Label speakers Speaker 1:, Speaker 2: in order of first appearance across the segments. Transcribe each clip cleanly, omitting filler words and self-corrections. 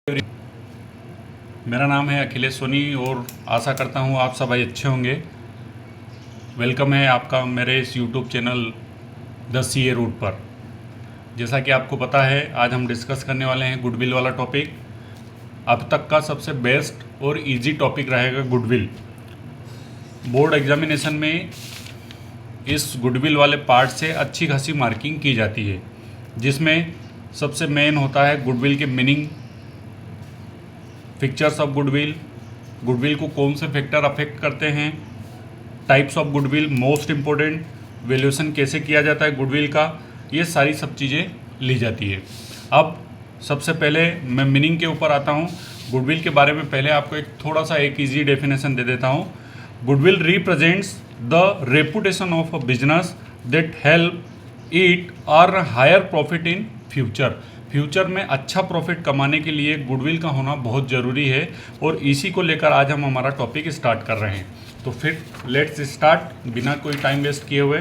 Speaker 1: मेरा नाम है अखिलेश सोनी और आशा करता हूँ आप सब अच्छे होंगे। वेलकम है आपका मेरे इस YouTube channel the CA root पर। जैसा कि आपको पता है, आज हम डिस्कस करने वाले हैं गुडविल वाला टॉपिक। अब तक का सबसे बेस्ट और इजी टॉपिक रहेगा गुडविल। बोर्ड एग्जामिनेशन में इस गुडविल वाले पार्ट से अच्छी खासी मार्किंग की जाती है, जिसमें सबसे मेन होता है गुडविल के meaning, features of goodwill, goodwill को कौन से फैक्टर अफेक्ट करते हैं, types of goodwill, most important, valuation कैसे किया जाता है गुडविल का, ये सारी सब चीज़ें ली जाती है। अब सबसे पहले मैं मीनिंग के ऊपर आता हूँ। गुडविल के बारे में पहले आपको एक ईजी डेफिनेशन दे देता हूँ। Goodwill represents the reputation of a business that help it earn higher profit in future में अच्छा प्रॉफिट कमाने के लिए गुडविल का होना बहुत ज़रूरी है, और इसी को लेकर आज हम हमारा टॉपिक स्टार्ट कर रहे हैं। तो फिर लेट्स स्टार्ट बिना कोई टाइम वेस्ट किए हुए।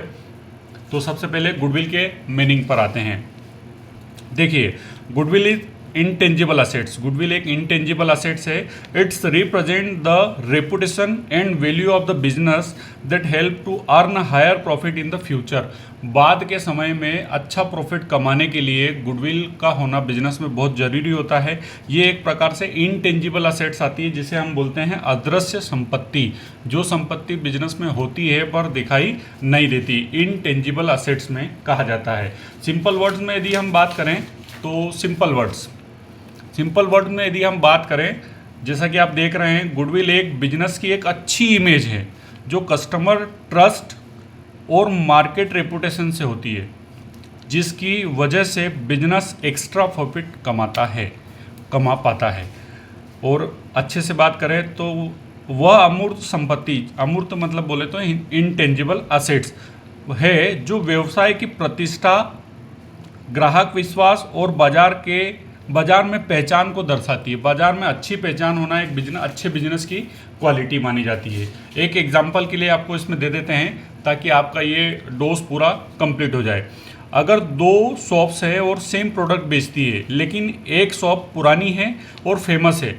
Speaker 1: तो सबसे पहले गुडविल के मीनिंग पर आते हैं। देखिए, goodwill is intangible assets. Goodwill एक इंटेंजिबल असेट्स है। It's represent the reputation and value of the business that help to earn higher profit in the future. बाद के समय में अच्छा प्रॉफिट कमाने के लिए गुडविल का होना बिजनेस में बहुत ज़रूरी होता है। ये एक प्रकार से इंटेंजिबल असेट्स आती है, जिसे हम बोलते हैं अदृश्य संपत्ति। जो संपत्ति बिजनेस में होती है पर दिखाई नहीं देती, इंटेंजिबल असेट्स में कहा जाता है। सिंपल वर्ड्स में यदि हम बात करें तो सिंपल वर्ड में यदि हम बात करें, जैसा कि आप देख रहे हैं, गुडविल एक बिजनेस की एक अच्छी इमेज है जो कस्टमर ट्रस्ट और मार्केट रेपुटेशन से होती है, जिसकी वजह से बिजनेस एक्स्ट्रा प्रॉफिट कमा पाता है। और अच्छे से बात करें तो वह अमूर्त संपत्ति, अमूर्त मतलब बोले तो इंटेंजिबल असेट्स है, जो व्यवसाय की प्रतिष्ठा, ग्राहक विश्वास और बाजार में पहचान को दर्शाती है। बाजार में अच्छी पहचान होना एक अच्छे बिजनेस की क्वालिटी मानी जाती है। एक एग्जांपल के लिए आपको इसमें दे देते हैं ताकि आपका ये डोज पूरा कंप्लीट हो जाए। अगर दो शॉप्स है और सेम प्रोडक्ट बेचती है, लेकिन एक शॉप पुरानी है और फेमस है,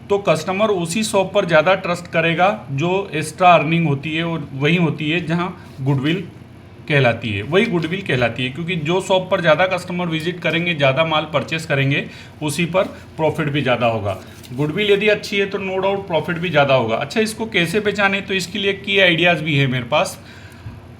Speaker 1: तो कस्टमर उसी शॉप पर ज़्यादा ट्रस्ट करेगा जो एक्स्ट्रा अर्निंग होती है, और वही होती है जहाँ गुडविल कहलाती है, वही गुडविल कहलाती है। क्योंकि जो शॉप पर ज़्यादा कस्टमर विजिट करेंगे, ज़्यादा माल परचेस करेंगे, उसी पर प्रॉफिट भी ज़्यादा होगा। गुडविल यदि अच्छी है तो नो डाउट प्रॉफिट भी ज़्यादा होगा। अच्छा, इसको कैसे पहचाने, तो इसके लिए की आइडियाज़ भी है मेरे पास।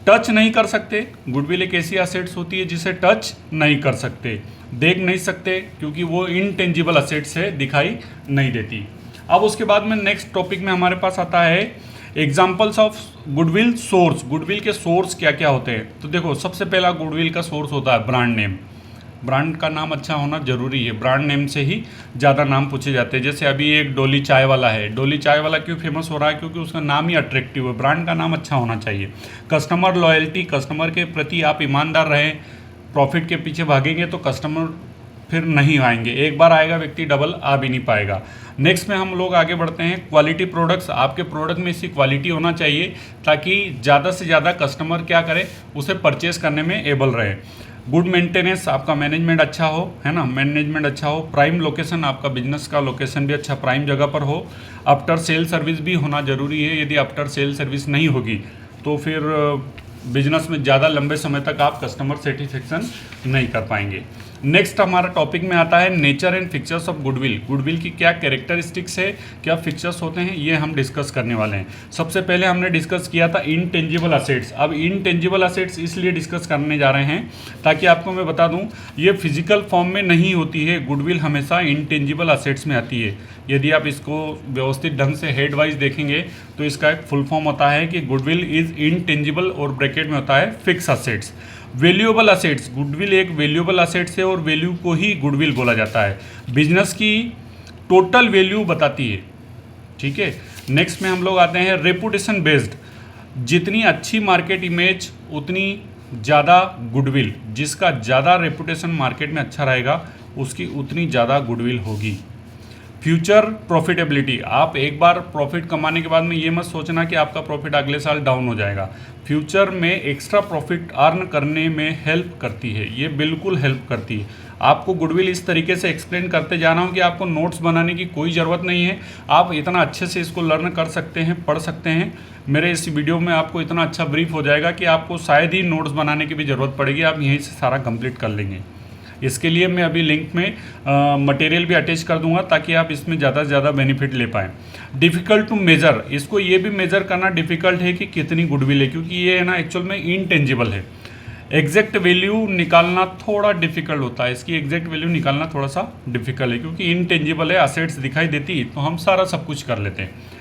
Speaker 1: टच नहीं कर सकते। गुडविल एक ऐसी असेट्स होती है जिसे टच नहीं कर सकते, देख नहीं सकते, क्योंकि वो इनटेंजिबल असेट्स है, दिखाई नहीं देती। अब उसके बाद में नेक्स्ट टॉपिक में हमारे पास आता है examples of goodwill source. Goodwill के सोर्स क्या क्या होते हैं, तो देखो, सबसे पहला गुडविल का सोर्स होता है ब्रांड नेम। ब्रांड का नाम अच्छा होना जरूरी है, ब्रांड नेम से ही ज़्यादा नाम पूछे जाते हैं। जैसे अभी एक डोली चाय वाला है, डोली चाय वाला क्यों फेमस हो रहा है, क्योंकि उसका नाम ही अट्रैक्टिव है, ब्रांड का नाम अच्छा होना चाहिए। कस्टमर लॉयल्टी, कस्टमर के प्रति आप ईमानदार रहें। प्रॉफिट के पीछे भागेंगे तो कस्टमर फिर नहीं आएंगे, एक बार आएगा व्यक्ति, डबल आ भी नहीं पाएगा। नेक्स्ट में हम लोग आगे बढ़ते हैं, क्वालिटी प्रोडक्ट्स। आपके प्रोडक्ट में इसकी क्वालिटी होना चाहिए ताकि ज़्यादा से ज़्यादा कस्टमर क्या करे, उसे परचेस करने में एबल रहे। गुड मेंटेनेंस, आपका मैनेजमेंट अच्छा हो, है ना, मैनेजमेंट अच्छा हो। प्राइम लोकेशन, आपका बिजनेस का लोकेशन भी अच्छा प्राइम जगह पर हो। आफ्टर सेल सर्विस भी होना ज़रूरी है। यदि आफ्टर सेल सर्विस नहीं होगी तो फिर बिजनेस में ज़्यादा लंबे समय तक आप कस्टमर सेटिस्फेक्शन नहीं कर पाएंगे। नेक्स्ट हमारा टॉपिक में आता है nature and features of goodwill. Goodwill की क्या कैरेक्टरिस्टिक्स है, क्या फीचर्स होते हैं, ये हम डिस्कस करने वाले हैं। सबसे पहले हमने डिस्कस किया था इनटेंजिबल असेट्स। अब इनटेंजिबल असेट्स इसलिए डिस्कस करने जा रहे हैं ताकि आपको मैं बता दूं, ये फिजिकल फॉर्म में नहीं होती है। गुडविल हमेशा इनटेंजिबल असेट्स में आती है। यदि आप इसको व्यवस्थित ढंग से हेड वाइज देखेंगे तो इसका एक फुल फॉर्म होता है कि गुडविल इज इनटेंजिबल, और ब्रैकेट में होता है fix assets. Valuable assets, goodwill एक वैल्यूएबल असेट्स है और वैल्यू को ही गुडविल बोला जाता है। बिजनेस की टोटल वैल्यू बताती है, ठीक है। नेक्स्ट में हम लोग आते हैं रेपुटेशन बेस्ड। जितनी अच्छी मार्केट इमेज उतनी ज़्यादा गुडविल, जिसका ज़्यादा रेपुटेशन मार्केट में अच्छा रहेगा उसकी उतनी ज़्यादा गुडविल होगी। फ्यूचर प्रॉफिटेबिलिटी, आप एक बार प्रॉफिट कमाने के बाद में ये मत सोचना कि आपका प्रॉफिट अगले साल डाउन हो जाएगा। फ्यूचर में एक्स्ट्रा प्रॉफिट अर्न करने में हेल्प करती है, ये बिल्कुल हेल्प करती है। आपको गुडविल इस तरीके से एक्सप्लेन करते जा रहा हूँ कि आपको नोट्स बनाने की कोई ज़रूरत नहीं है, आप इतना अच्छे से इसको लर्न कर सकते हैं, पढ़ सकते हैं। मेरे इस वीडियो में आपको इतना अच्छा ब्रीफ हो जाएगा कि आपको शायद ही नोट्स बनाने की भी ज़रूरत पड़ेगी, आप यहीं से सारा कंप्लीट कर लेंगे। इसके लिए मैं अभी लिंक में मटेरियल भी अटैच कर दूंगा ताकि आप इसमें ज़्यादा से ज़्यादा बेनिफिट ले पाएँ। डिफ़िकल्ट टू मेज़र, इसको ये भी मेज़र करना डिफ़िकल्ट है कि कितनी गुडविल है, क्योंकि ये है ना एक्चुअल में इनटेंजिबल है। एग्जैक्ट वैल्यू निकालना थोड़ा डिफ़िकल्ट होता है, इसकी एग्जैक्ट वैल्यू निकालना थोड़ा सा डिफ़िकल्ट है क्योंकि इनटेंजिबल है, असेट्स दिखाई देती तो हम सारा सब कुछ कर लेते हैं।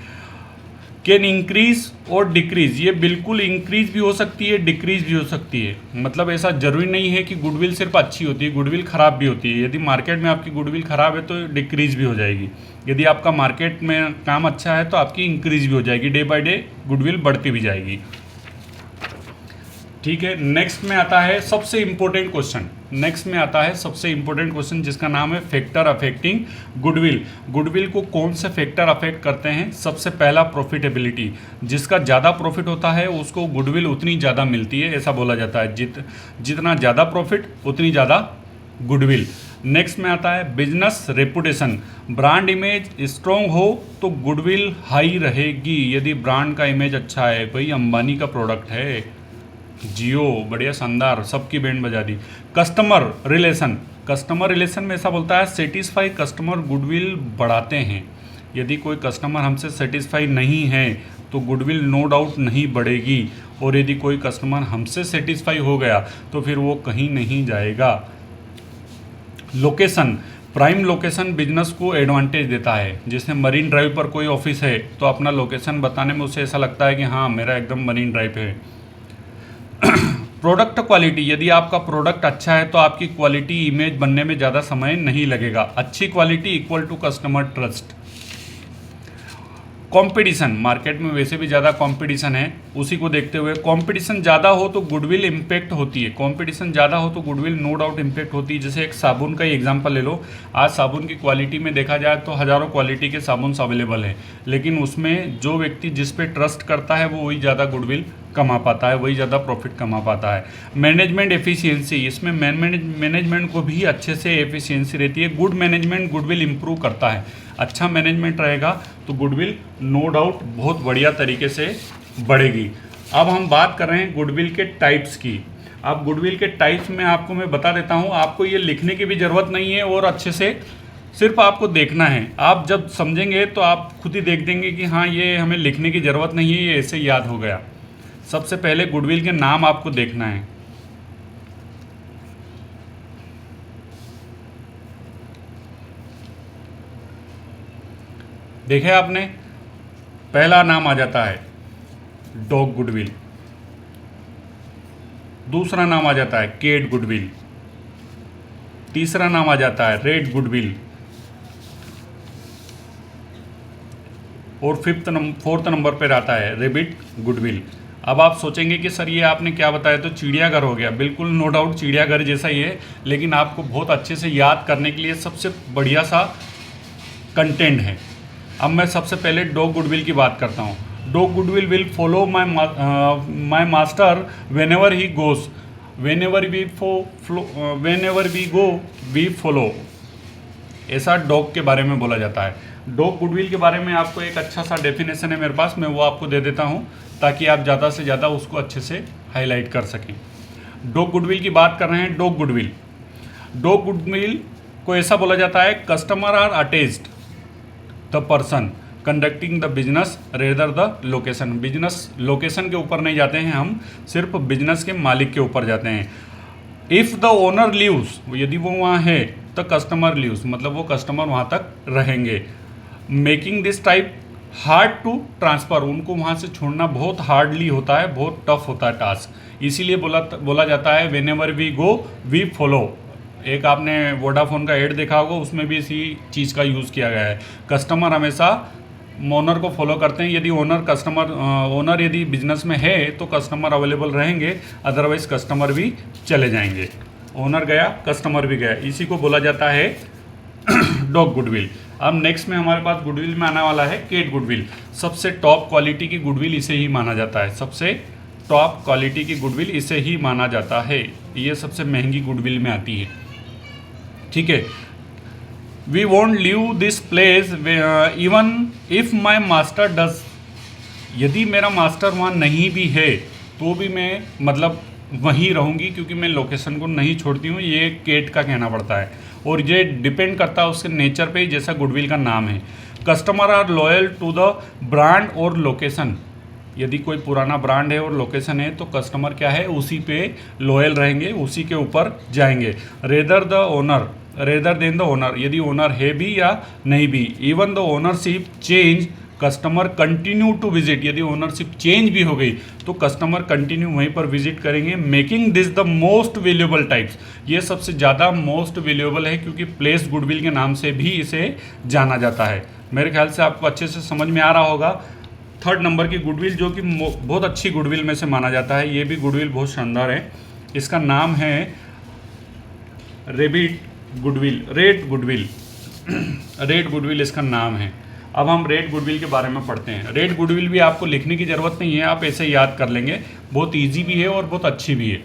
Speaker 1: कैन इंक्रीज और डिक्रीज, ये बिल्कुल इंक्रीज भी हो सकती है, डिक्रीज भी हो सकती है। मतलब ऐसा जरूरी नहीं है कि गुडविल सिर्फ अच्छी होती है, गुडविल खराब भी होती है। यदि मार्केट में आपकी गुडविल खराब है तो डिक्रीज भी हो जाएगी, यदि आपका मार्केट में काम अच्छा है तो आपकी इंक्रीज भी हो जाएगी, डे बाय डे गुडविल बढ़ती भी जाएगी। ठीक है, नेक्स्ट में आता है सबसे इंपॉर्टेंट क्वेश्चन, जिसका नाम है फैक्टर अफेक्टिंग गुडविल। गुडविल को कौन से फैक्टर अफेक्ट करते हैं? सबसे पहला प्रॉफिटेबिलिटी, जिसका ज़्यादा प्रॉफिट होता है उसको गुडविल उतनी ज़्यादा मिलती है, ऐसा बोला जाता है। जितना ज़्यादा प्रॉफिट उतनी ज़्यादा गुडविल। नेक्स्ट में आता है business reputation, brand image strong हो तो गुडविल हाई रहेगी। यदि ब्रांड का इमेज अच्छा है, भाई अंबानी का प्रोडक्ट है, जियो बढ़िया शानदार, सबकी बैंड बजा दी। कस्टमर रिलेशन में ऐसा बोलता है सेटिस्फाई कस्टमर गुडविल बढ़ाते हैं। यदि कोई कस्टमर हमसे सेटिस्फाई नहीं है तो गुडविल नो डाउट नहीं बढ़ेगी, और यदि कोई कस्टमर हमसे सेटिस्फाई हो गया तो फिर वो कहीं नहीं जाएगा। लोकेशन, प्राइम लोकेशन बिजनेस को एडवांटेज देता है। जैसे मरीन ड्राइव पर कोई ऑफिस है तो अपना लोकेशन बताने में उसे ऐसा लगता है कि हाँ मेरा एकदम मरीन ड्राइव है। प्रोडक्ट क्वालिटी, यदि आपका प्रोडक्ट अच्छा है तो आपकी क्वालिटी इमेज बनने में ज़्यादा समय नहीं लगेगा। अच्छी quality equal to customer trust. Competition, market में वैसे भी ज़्यादा कंपटीशन है, उसी को देखते हुए कंपटीशन ज़्यादा हो तो गुडविल इम्पैक्ट होती है। कंपटीशन ज़्यादा हो तो गुडविल नो डाउट इम्पैक्ट होती है। जैसे एक साबुन का ही एग्जांपल ले लो, आज साबुन की क्वालिटी में देखा जाए तो हज़ारों क्वालिटी के साबुन अवेलेबल है, लेकिन उसमें जो व्यक्ति जिस पे ट्रस्ट करता है वो वही ज़्यादा गुडविल कमा पाता है, वही ज़्यादा प्रॉफिट कमा पाता है। मैनेजमेंट एफिशिएंसी, इसमें मैनेजमेंट को भी अच्छे से एफिशिएंसी रहती है। गुड मैनेजमेंट गुडविल इंप्रूव करता है। अच्छा मैनेजमेंट रहेगा तो गुडविल नो डाउट बहुत बढ़िया तरीके से बढ़ेगी। अब हम बात कर रहे हैं गुडविल के टाइप्स की। अब गुडविल के टाइप्स में आपको मैं बता देता हूँ, आपको ये लिखने की भी ज़रूरत नहीं है और अच्छे से सिर्फ आपको देखना है। आप जब समझेंगे तो आप खुद ही देख देंगे कि हाँ ये हमें लिखने की ज़रूरत नहीं है, ये ऐसे याद हो गया। सबसे पहले गुडविल के नाम आपको देखना है। देखे आपने, पहला नाम आ जाता है डॉग गुडविल, दूसरा नाम आ जाता है केट गुडविल, तीसरा नाम आ जाता है रेड गुडविल, और फोर्थ नंबर पर आता है रेबिट गुडविल। अब आप सोचेंगे कि सर ये आपने क्या बताया, तो चिड़ियाघर हो गया। बिल्कुल नो डाउट चिड़ियाघर जैसा ही है, लेकिन आपको बहुत अच्छे से याद करने के लिए सबसे बढ़िया सा कंटेंट है। अब मैं सबसे पहले डॉग गुडविल की बात करता हूँ। Dog goodwill will follow my master whenever he goes, whenever we go we follow, ऐसा डॉग के बारे में बोला जाता है। डॉग गुडविल के बारे में आपको एक अच्छा सा डेफिनेशन है मेरे पास, मैं वो आपको दे देता हूँ ताकि आप ज़्यादा से ज़्यादा उसको अच्छे से हाईलाइट कर सकें। डॉग गुडविल की बात कर रहे हैं। डॉग गुडविल को ऐसा बोला जाता है, customer are attached the person conducting the business rather the location. Business location के ऊपर नहीं जाते हैं हम, सिर्फ बिजनेस के मालिक के ऊपर जाते हैं। इफ़ द ओनर लीव्स, यदि वो वहाँ है तो कस्टमर लीव्स, मतलब वो कस्टमर वहाँ तक रहेंगे। Making this type hard to transfer, उनको वहाँ से छोड़ना बहुत हार्डली होता है, बहुत टफ होता है टास्क। इसीलिए बोला जाता है whenever we go we follow. एक आपने वोडाफोन का ऐड देखा होगा, उसमें भी इसी चीज़ का यूज़ किया गया है। कस्टमर हमेशा ओनर को फॉलो करते हैं। यदि ओनर यदि बिजनेस में है तो कस्टमर अवेलेबल रहेंगे, अदरवाइज कस्टमर भी चले जाएंगे। ओनर गया कस्टमर भी गया, इसी को बोला जाता है डॉग गुडविल। अब नेक्स्ट में हमारे पास गुडविल में आने वाला है केट गुडविल। सबसे टॉप क्वालिटी की गुडविल इसे ही माना जाता है, सबसे टॉप क्वालिटी की गुडविल इसे ही माना जाता है। ये सबसे महंगी गुडविल में आती है। ठीक है। We won't leave this place even if my master does, यदि मेरा मास्टर वहाँ नहीं भी है तो भी मैं मतलब वहीं रहूँगी, क्योंकि मैं लोकेशन को नहीं छोड़ती हूँ, ये केट का कहना पड़ता है। और ये डिपेंड करता है उसके नेचर पे, जैसा गुडविल का नाम है। Customer are loyal to the brand और लोकेशन, यदि कोई पुराना ब्रांड है और लोकेशन है तो कस्टमर क्या है, उसी पे लॉयल रहेंगे, उसी के ऊपर जाएंगे। Rather the owner, rather than the owner, यदि ओनर है भी या नहीं भी। Even the ownership change customer continue to visit, यदि ओनरशिप चेंज भी हो गई तो कस्टमर कंटिन्यू वहीं पर विजिट करेंगे। Making this the most valuable types, ये सबसे ज़्यादा मोस्ट वैल्यूएबल है क्योंकि प्लेस गुडविल के नाम से भी इसे जाना जाता है। मेरे ख्याल से आपको अच्छे से समझ में आ रहा होगा। थर्ड नंबर की गुडविल जो कि बहुत अच्छी गुडविल में से माना जाता है, ये भी गुडविल बहुत शानदार है, इसका नाम है rebate goodwill, red goodwill red goodwill इसका नाम है। अब हम रेड गुडविल के बारे में पढ़ते हैं। रेड गुडविल भी आपको लिखने की ज़रूरत नहीं है, आप ऐसे याद कर लेंगे, बहुत इजी भी है और बहुत अच्छी भी है।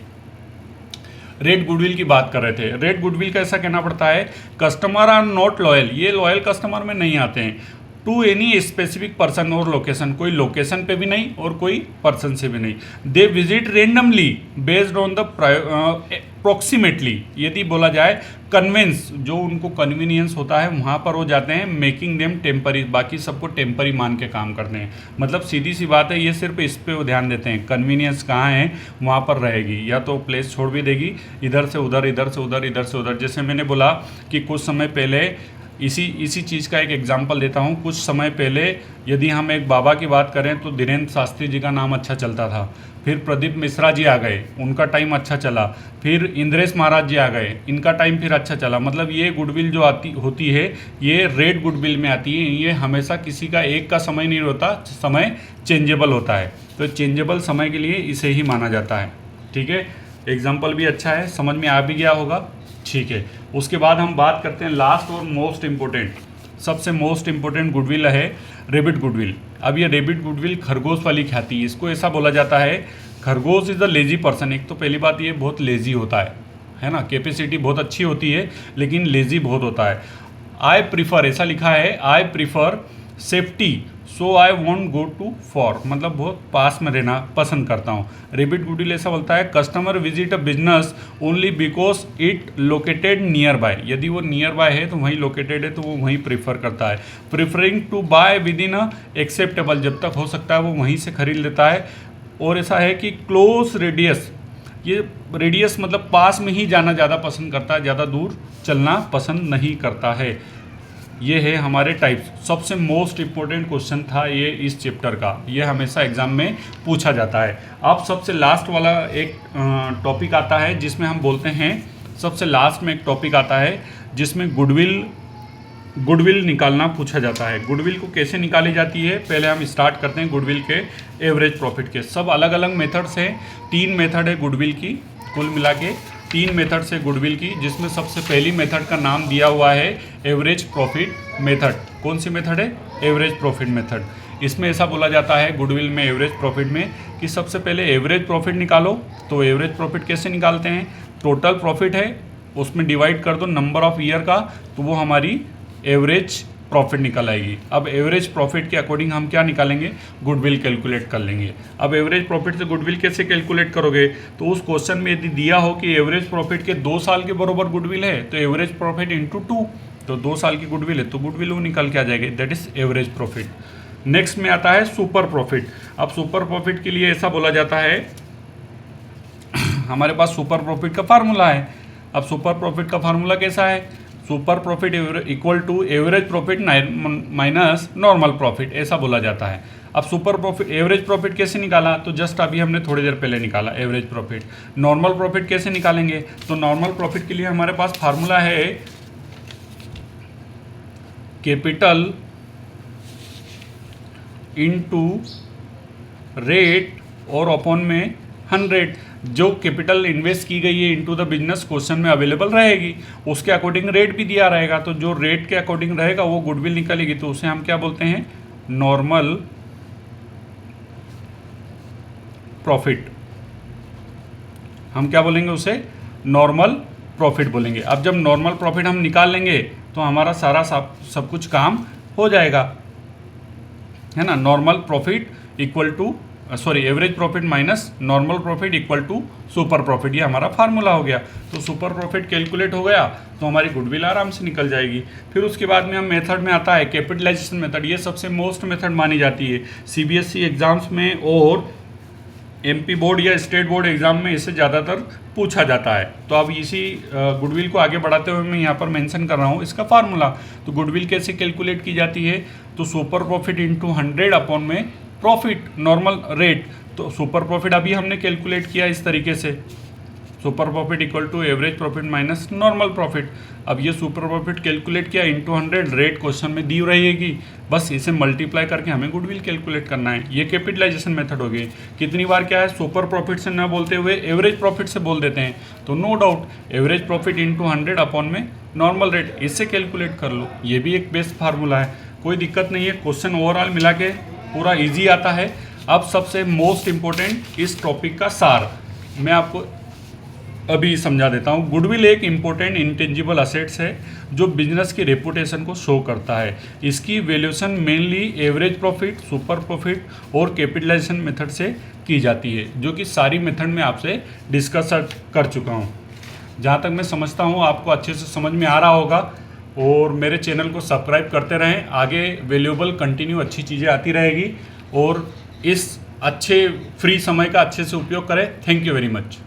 Speaker 1: रेड गुडविल की बात कर रहे थे। रेड गुडविल का ऐसा कहना पड़ता है, कस्टमर आर नॉट लॉयल, ये लॉयल कस्टमर में नहीं आते हैं, टू एनी स्पेसिफिक पर्सन और लोकेशन, कोई लोकेशन पे भी नहीं और कोई पर्सन से भी नहीं। They visit randomly based on the approximately, यदि बोला जाए कन्वेंस, जो उनको कन्वीनियंस होता है वहाँ पर वो जाते हैं। मेकिंग देम टेम्परी, बाकी सबको टेम्परी मान के काम करते हैं। मतलब सीधी सी बात है, ये सिर्फ इस पे वो ध्यान देते हैं, कन्वीनियंस कहाँ है वहाँ पर रहेगी, या तो प्लेस छोड़ भी देगी, इधर से उधर, इधर से उधर, इधर से उधर। जैसे मैंने बोला कि कुछ समय पहले इसी चीज़ का एक एग्जांपल देता हूँ। कुछ समय पहले यदि हम एक बाबा की बात करें तो धीरेन्द्र शास्त्री जी का नाम अच्छा चलता था, फिर प्रदीप मिश्रा जी आ गए, उनका टाइम अच्छा चला, फिर इंद्रेश महाराज जी आ गए, इनका टाइम फिर अच्छा चला। मतलब ये गुडविल जो होती है ये रेड गुडविल में आती है। ये हमेशा किसी का एक का समय नहीं होता, समय चेंजेबल होता है, तो चेंजेबल समय के लिए इसे ही माना जाता है। ठीक है, एग्जाम्पल भी अच्छा है, समझ में आ भी गया होगा। ठीक है, उसके बाद हम बात करते हैं लास्ट और मोस्ट इम्पोर्टेंट, सबसे मोस्ट इम्पोर्टेंट गुडविल है रेबिट गुडविल। अब ये रेबिट गुडविल खरगोश वाली ख्याति, इसको ऐसा बोला जाता है, खरगोश इज़ अ लेजी पर्सन। एक तो पहली बात ये बहुत लेजी होता है ना, कैपेसिटी बहुत अच्छी होती है लेकिन लेजी बहुत होता है। आई प्रीफर, ऐसा लिखा है, I prefer safety so I want go to for, मतलब बहुत पास में रहना पसंद करता हूँ। रेबिट गुडविल ऐसा बोलता है, customer visit a business only because it located near by, यदि वो नियर बाय है तो वहीं लोकेटेड है तो वो वहीं प्रीफर करता है। Preferring to buy within a acceptable, जब तक हो सकता है वो वहीं से खरीद लेता है। और ऐसा है कि क्लोज रेडियस, ये रेडियस मतलब पास में ही जाना ज़्यादा पसंद करता है, ज़्यादा दूर चलना पसंद नहीं करता है। ये है हमारे टाइप्स। सबसे मोस्ट इम्पोर्टेंट क्वेश्चन था ये इस चैप्टर का, ये हमेशा एग्जाम में पूछा जाता है। अब सबसे लास्ट वाला एक टॉपिक आता है जिसमें हम बोलते हैं, सबसे लास्ट में एक टॉपिक आता है जिसमें गुडविल निकालना पूछा जाता है। गुडविल को कैसे निकाली जाती है, पहले हम स्टार्ट करते हैं गुडविल के एवरेज प्रॉफिट के। सब अलग अलग मेथड्स हैं, 3 मेथड है गुडविल की, कुल मिला के 3 मेथड्स है गुडविल की, जिसमें सबसे पहली मेथड का नाम दिया हुआ है एवरेज प्रॉफिट मेथड। कौन सी मेथड है, एवरेज प्रॉफिट मेथड। इसमें ऐसा बोला जाता है गुडविल में, एवरेज प्रॉफिट में, कि सबसे पहले एवरेज प्रॉफिट निकालो। तो एवरेज प्रॉफिट कैसे निकालते हैं, टोटल प्रॉफिट है उसमें डिवाइड कर दो नंबर ऑफ ईयर का, तो वो हमारी एवरेज प्रॉफिट निकल आएगी। अब एवरेज प्रॉफिट के अकॉर्डिंग हम क्या निकालेंगे, गुडविल कैलकुलेट कर लेंगे। अब एवरेज प्रॉफिट से गुडविल कैसे कैलकुलेट करोगे, तो उस क्वेश्चन में यदि दिया हो कि एवरेज प्रॉफिट के 2 साल के बराबर गुडविल है तो एवरेज प्रॉफिट इंटू 2, तो 2 साल की गुडविल है तो गुडविल वो निकल के आ जाएगी, that is average profit. Next में आता है सुपर प्रॉफिट। अब सुपर प्रॉफिट के लिए ऐसा बोला जाता है, हमारे पास सुपर प्रॉफिट का फार्मूला है। अब सुपर प्रॉफिट का फार्मूला कैसा है, super profit equal to average profit minus normal profit, ऐसा बोला जाता है। अब सुपर प्रॉफिट एवरेज प्रॉफिट कैसे निकाला, तो जस्ट अभी हमने थोड़ी देर पहले निकाला एवरेज प्रॉफिट। नॉर्मल प्रॉफिट कैसे निकालेंगे, तो नॉर्मल प्रॉफिट के लिए हमारे पास फार्मूला है कैपिटल इनटू रेट और अपॉन में 100। जो कैपिटल इन्वेस्ट की गई है इनटू द बिजनेस क्वेश्चन में अवेलेबल रहेगी, उसके अकॉर्डिंग रेट भी दिया रहेगा, तो जो रेट के अकॉर्डिंग रहेगा वो गुडविल निकलेगी, तो उसे हम क्या बोलते हैं, नॉर्मल प्रॉफिट। हम क्या बोलेंगे उसे, नॉर्मल प्रॉफिट बोलेंगे। अब जब नॉर्मल प्रॉफिट हम निकाल लेंगे तो हमारा सारा सब कुछ काम हो जाएगा, है ना। Normal profit equal to average profit minus normal profit equal to super profit, ये हमारा फार्मूला हो गया। तो सुपर प्रॉफिट कैलकुलेट हो गया तो हमारी गुडविल आराम से निकल जाएगी। फिर उसके बाद में हम मेथड में आता है कैपिटलाइजेशन मेथड। ये सबसे मोस्ट मेथड मानी जाती है सीबीएसई एग्जाम्स में और एमपी बोर्ड या स्टेट बोर्ड एग्जाम में इसे ज़्यादातर पूछा जाता है। तो अब इसी गुडविल को आगे बढ़ाते हुए मैं यहाँ पर मेंशन कर रहा हूँ इसका फार्मूला। तो गुडविल कैसे कैलकुलेट की जाती है, तो सुपर प्रॉफिट इंटू 100 अपॉन में प्रॉफिट नॉर्मल रेट। तो सुपर प्रॉफिट अभी हमने कैलकुलेट किया इस तरीके से, super profit equal to average profit minus normal profit. अब ये सुपर प्रॉफिट कैलकुलेट किया इंटू 100, रेट क्वेश्चन में दी रहेगी, बस इसे मल्टीप्लाई करके हमें गुडविल कैलकुलेट करना है। ये कैपिटलाइजेशन मेथड हो गई। कितनी बार क्या है, सुपर प्रॉफिट से न बोलते हुए एवरेज प्रॉफिट से बोल देते हैं, तो no doubt average profit into 100 upon में नॉर्मल रेट, इससे कैलकुलेट कर लो। ये भी एक बेस्ट फार्मूला है, कोई दिक्कत नहीं है। क्वेश्चन ओवरऑल मिला के पूरा ईजी आता है। अब सबसे मोस्ट इंपॉर्टेंट इस टॉपिक का सार मैं आपको अभी समझा देता हूँ। गुडविल एक इम्पोर्टेंट इंटेंजिबल असेट्स है जो बिजनेस की रेपुटेशन को शो करता है। इसकी valuation mainly average profit, super profit और कैपिटलाइजेशन मेथड से की जाती है, जो कि सारी मेथड में आपसे डिस्कस कर चुका हूँ। जहाँ तक मैं समझता हूँ आपको अच्छे से समझ में आ रहा होगा, और मेरे चैनल को सब्सक्राइब करते रहें। आगे वैल्यूएबल कंटिन्यू अच्छी चीज़ें आती रहेगी, और इस अच्छे फ्री समय का अच्छे से उपयोग करें। Thank you very much.